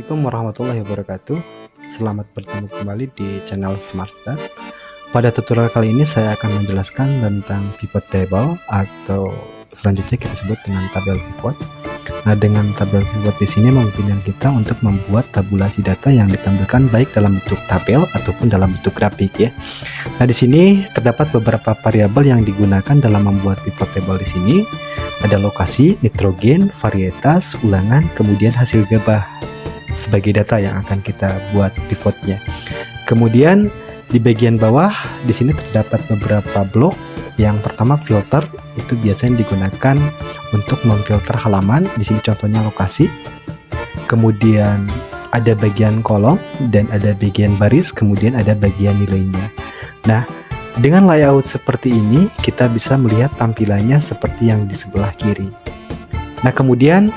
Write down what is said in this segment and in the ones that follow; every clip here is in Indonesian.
Assalamualaikum warahmatullahi wabarakatuh. Selamat bertemu kembali di channel SmartStat. Pada tutorial kali ini saya akan menjelaskan tentang pivot table atau selanjutnya kita sebut dengan tabel pivot. Nah, dengan tabel pivot di sini memungkinkan kita untuk membuat tabulasi data yang ditampilkan baik dalam bentuk tabel ataupun dalam bentuk grafik ya. Nah, di sini terdapat beberapa variabel yang digunakan dalam membuat pivot table di sini. Ada lokasi, nitrogen, varietas, ulangan, kemudian hasil gabah sebagai data yang akan kita buat pivotnya. Kemudian di bagian bawah di sini terdapat beberapa blok. Yang pertama filter, itu biasanya digunakan untuk memfilter halaman. Di sini contohnya lokasi. Kemudian ada bagian kolom dan ada bagian baris, kemudian ada bagian nilainya. Nah, dengan layout seperti ini kita bisa melihat tampilannya seperti yang di sebelah kiri. Nah, kemudian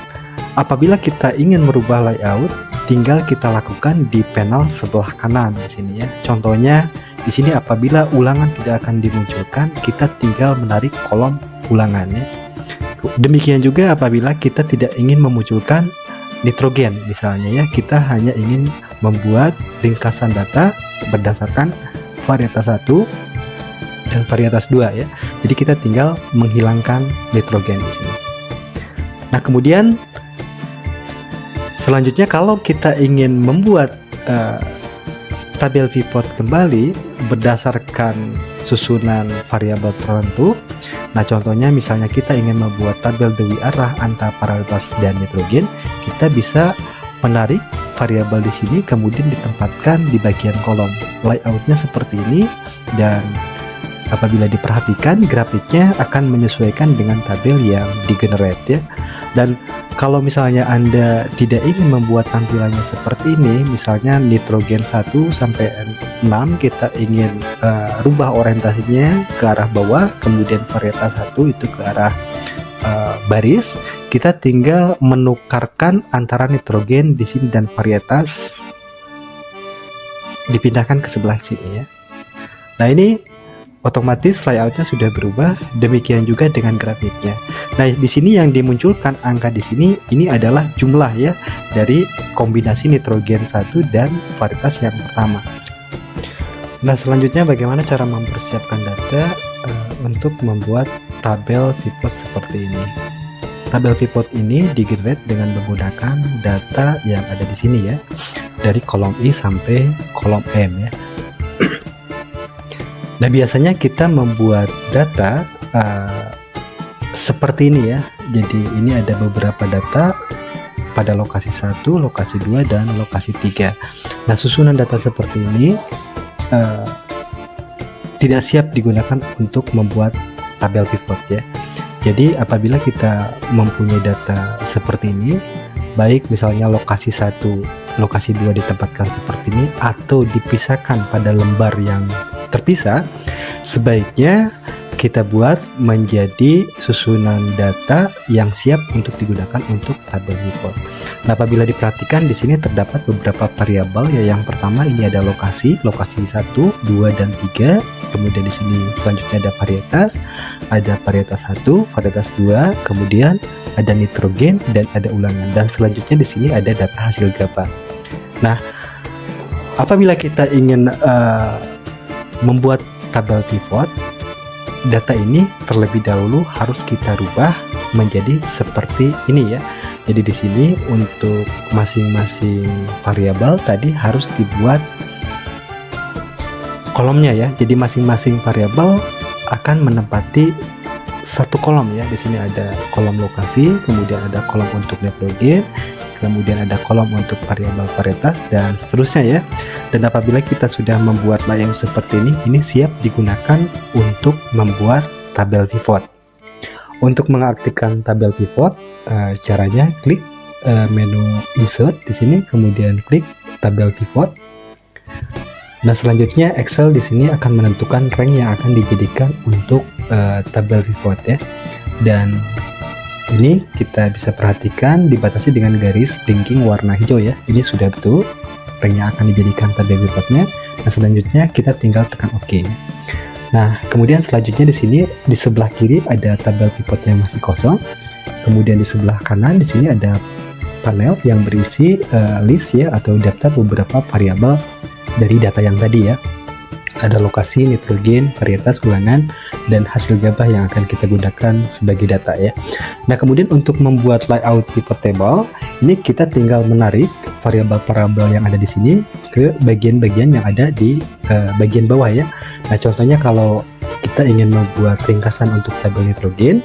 apabila kita ingin merubah layout, tinggal kita lakukan di panel sebelah kanan di sini ya. Contohnya di sini apabila ulangan tidak akan dimunculkan, kita tinggal menarik kolom ulangannya. Demikian juga apabila kita tidak ingin memunculkan nitrogen misalnya ya, kita hanya ingin membuat ringkasan data berdasarkan varietas 1 dan varietas 2 ya. Jadi kita tinggal menghilangkan nitrogen di sini. Nah, kemudian selanjutnya kalau kita ingin membuat tabel pivot kembali berdasarkan susunan variabel tertentu. Nah, contohnya misalnya kita ingin membuat tabel dewi arah antara varietas dan nitrogen, kita bisa menarik variabel di sini kemudian ditempatkan di bagian kolom. Layoutnya seperti ini, dan apabila diperhatikan grafiknya akan menyesuaikan dengan tabel yang di-generate ya. Dan kalau misalnya Anda tidak ingin membuat tampilannya seperti ini, misalnya nitrogen 1 sampai 6 kita ingin rubah orientasinya ke arah bawah, kemudian varietas 1 itu ke arah baris, kita tinggal menukarkan antara nitrogen di sini dan varietas dipindahkan ke sebelah sini ya. Nah, ini otomatis layoutnya sudah berubah. Demikian juga dengan grafiknya. Nah, di sini yang dimunculkan angka di sini ini adalah jumlah ya dari kombinasi nitrogen 1 dan varietas yang pertama. Nah, selanjutnya bagaimana cara mempersiapkan data untuk membuat tabel pivot seperti ini. Tabel pivot ini di-generate dengan menggunakan data yang ada di sini ya, dari kolom I sampai kolom M ya. Nah, biasanya kita membuat data seperti ini ya. Jadi ini ada beberapa data pada lokasi 1, lokasi 2, dan lokasi 3. Nah, susunan data seperti ini tidak siap digunakan untuk membuat tabel pivot ya. Jadi apabila kita mempunyai data seperti ini, baik misalnya lokasi 1, lokasi 2 ditempatkan seperti ini atau dipisahkan pada lembar yang terpisah, sebaiknya kita buat menjadi susunan data yang siap untuk digunakan untuk tabel pivot. Nah, apabila diperhatikan di sini terdapat beberapa variabel ya. Yang pertama ini ada lokasi 1, 2, dan 3. Kemudian di sini selanjutnya ada varietas 1, varietas 2, kemudian ada nitrogen dan ada ulangan, dan selanjutnya di sini ada data hasil gabah. Nah, apabila kita ingin membuat tabel pivot, data ini terlebih dahulu harus kita rubah menjadi seperti ini ya. Jadi di sini untuk masing-masing variabel tadi harus dibuat kolomnya ya. Jadi masing-masing variabel akan menempati satu kolom ya. Di sini ada kolom lokasi, kemudian ada kolom untuk nitrogen, kemudian ada kolom untuk variabel varietas, dan seterusnya ya. Dan apabila kita sudah membuat layout seperti ini siap digunakan untuk membuat tabel pivot. Untuk mengaktifkan tabel pivot, caranya klik menu insert di sini, kemudian klik tabel pivot. Nah, selanjutnya Excel di sini akan menentukan rank yang akan dijadikan untuk tabel pivot ya. Dan ini kita bisa perhatikan dibatasi dengan garis blinking warna hijau ya. Ini sudah betul rank yang akan dijadikan tabel pivotnya. Nah, selanjutnya kita tinggal tekan OK. Nah, kemudian selanjutnya di sini di sebelah kiri ada tabel pivot yang masih kosong. Kemudian di sebelah kanan di sini ada panel yang berisi list ya atau daftar beberapa variabel dari data yang tadi ya. Ada lokasi, nitrogen, varietas, ulangan, dan hasil gabah yang akan kita gunakan sebagai data ya. Nah, kemudian untuk membuat layout pivot table, ini kita tinggal menarik variabel-variabel yang ada di sini ke bagian-bagian yang ada di bagian bawah ya. Nah, contohnya kalau kita ingin membuat ringkasan untuk tabel nitrogen,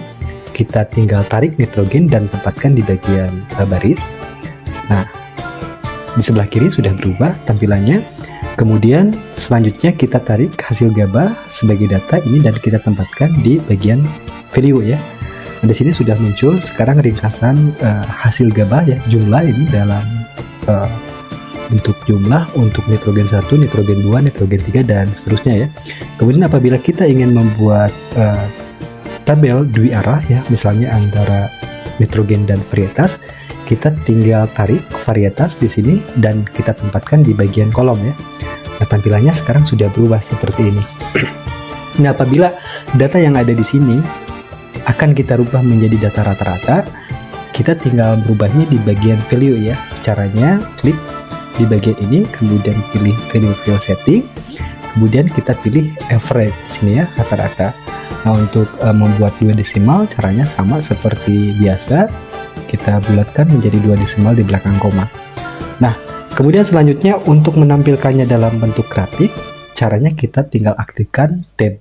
kita tinggal tarik nitrogen dan tempatkan di bagian baris. Nah, di sebelah kiri sudah berubah tampilannya. Kemudian selanjutnya kita tarik hasil gabah sebagai data ini dan kita tempatkan di bagian value ya. Nah, di sini sudah muncul sekarang ringkasan hasil gabah ya, jumlah ini dalam bentuk jumlah untuk nitrogen 1, nitrogen 2, nitrogen 3 dan seterusnya ya. Kemudian apabila kita ingin membuat tabel dui arah ya, misalnya antara nitrogen dan varietas, kita tinggal tarik varietas di sini dan kita tempatkan di bagian kolom ya. Nah, tampilannya sekarang sudah berubah seperti ini. Nah, apabila data yang ada di sini akan kita rubah menjadi data rata-rata, kita tinggal berubahnya di bagian value ya. Caranya klik di bagian ini, kemudian pilih value field setting, kemudian kita pilih average sini ya, rata-rata. Nah, untuk membuat 2 desimal caranya sama seperti biasa. Kita bulatkan menjadi 2 desimal di belakang koma. Nah, kemudian selanjutnya untuk menampilkannya dalam bentuk grafik, caranya kita tinggal aktifkan tab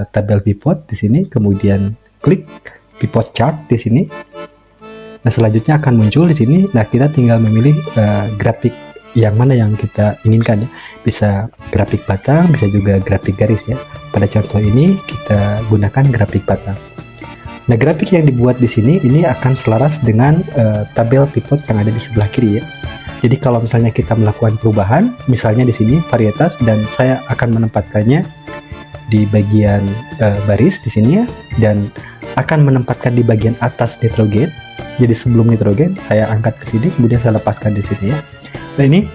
tabel pivot di sini, kemudian klik pivot chart di sini. Nah, selanjutnya akan muncul di sini. Nah, kita tinggal memilih grafik yang mana yang kita inginkan ya. Bisa grafik batang, bisa juga grafik garis ya. Pada contoh ini kita gunakan grafik batang. Nah, grafik yang dibuat di sini ini akan selaras dengan tabel pivot yang ada di sebelah kiri ya. Jadi kalau misalnya kita melakukan perubahan, misalnya di sini varietas dan saya akan menempatkannya di bagian baris di sini ya, dan akan menempatkan di bagian atas nitrogen. Jadi sebelum nitrogen saya angkat ke sini, kemudian saya lepaskan di sini ya. Nah, ini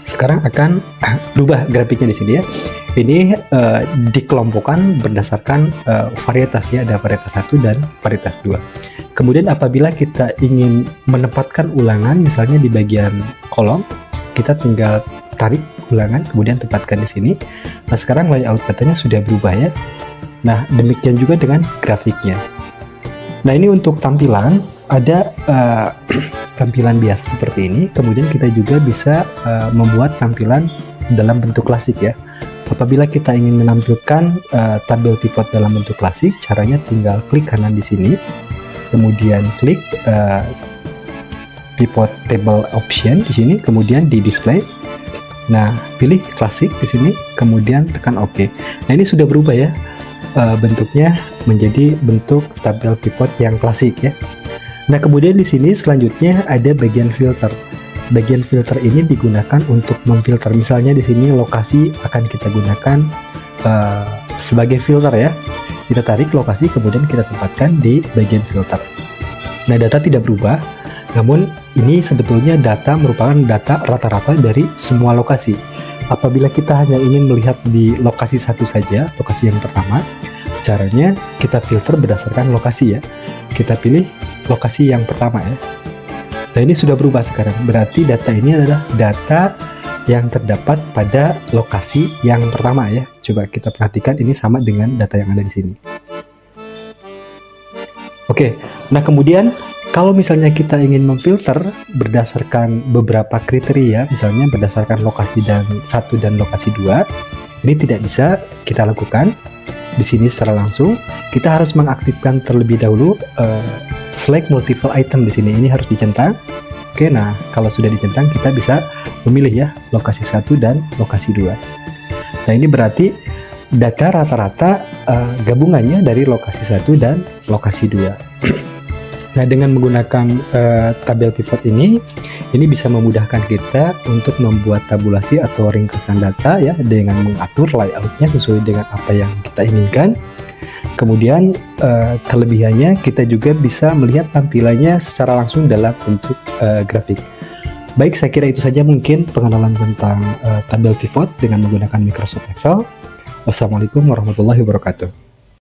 sekarang akan berubah grafiknya di sini ya. Ini dikelompokkan berdasarkan varietas ya, ada varietas 1 dan varietas 2. Kemudian apabila kita ingin menempatkan ulangan misalnya di bagian kolom, kita tinggal tarik ulangan kemudian tempatkan di sini. Nah, sekarang layout datanya sudah berubah ya. Nah, demikian juga dengan grafiknya. Nah, ini untuk tampilan ada tampilan biasa seperti ini. Kemudian kita juga bisa membuat tampilan dalam bentuk klasik ya. Apabila kita ingin menampilkan tabel pivot dalam bentuk klasik, caranya tinggal klik kanan di sini, kemudian klik pivot table option di sini, kemudian di display. Nah, pilih klasik di sini, kemudian tekan OK. Nah, ini sudah berubah ya, bentuknya menjadi bentuk tabel pivot yang klasik ya. Nah, kemudian di sini selanjutnya ada bagian filter. Bagian filter ini digunakan untuk memfilter. Misalnya di sini lokasi akan kita gunakan sebagai filter ya. Kita tarik lokasi kemudian kita tempatkan di bagian filter. Nah, data tidak berubah, namun ini sebetulnya data merupakan data rata-rata dari semua lokasi. Apabila kita hanya ingin melihat di lokasi satu saja, lokasi yang pertama, caranya kita filter berdasarkan lokasi ya. Kita pilih lokasi yang pertama ya. Nah, ini sudah berubah sekarang. Berarti data ini adalah data yang terdapat pada lokasi yang pertama ya. Coba kita perhatikan, ini sama dengan data yang ada di sini. Oke, nah kemudian kalau misalnya kita ingin memfilter berdasarkan beberapa kriteria, misalnya berdasarkan lokasi dan 1 dan lokasi 2, ini tidak bisa kita lakukan di sini secara langsung. Kita harus mengaktifkan terlebih dahulu select multiple item di sini. Ini harus dicentang. Oke, nah kalau sudah dicentang kita bisa memilih ya lokasi 1 dan lokasi 2. Nah, ini berarti data rata-rata gabungannya dari lokasi 1 dan lokasi 2. Nah, dengan menggunakan tabel pivot ini bisa memudahkan kita untuk membuat tabulasi atau ringkasan data ya, dengan mengatur layoutnya sesuai dengan apa yang kita inginkan. Kemudian kelebihannya kita juga bisa melihat tampilannya secara langsung dalam bentuk grafik. Baik, saya kira itu saja mungkin pengenalan tentang tabel pivot dengan menggunakan Microsoft Excel. Wassalamualaikum warahmatullahi wabarakatuh.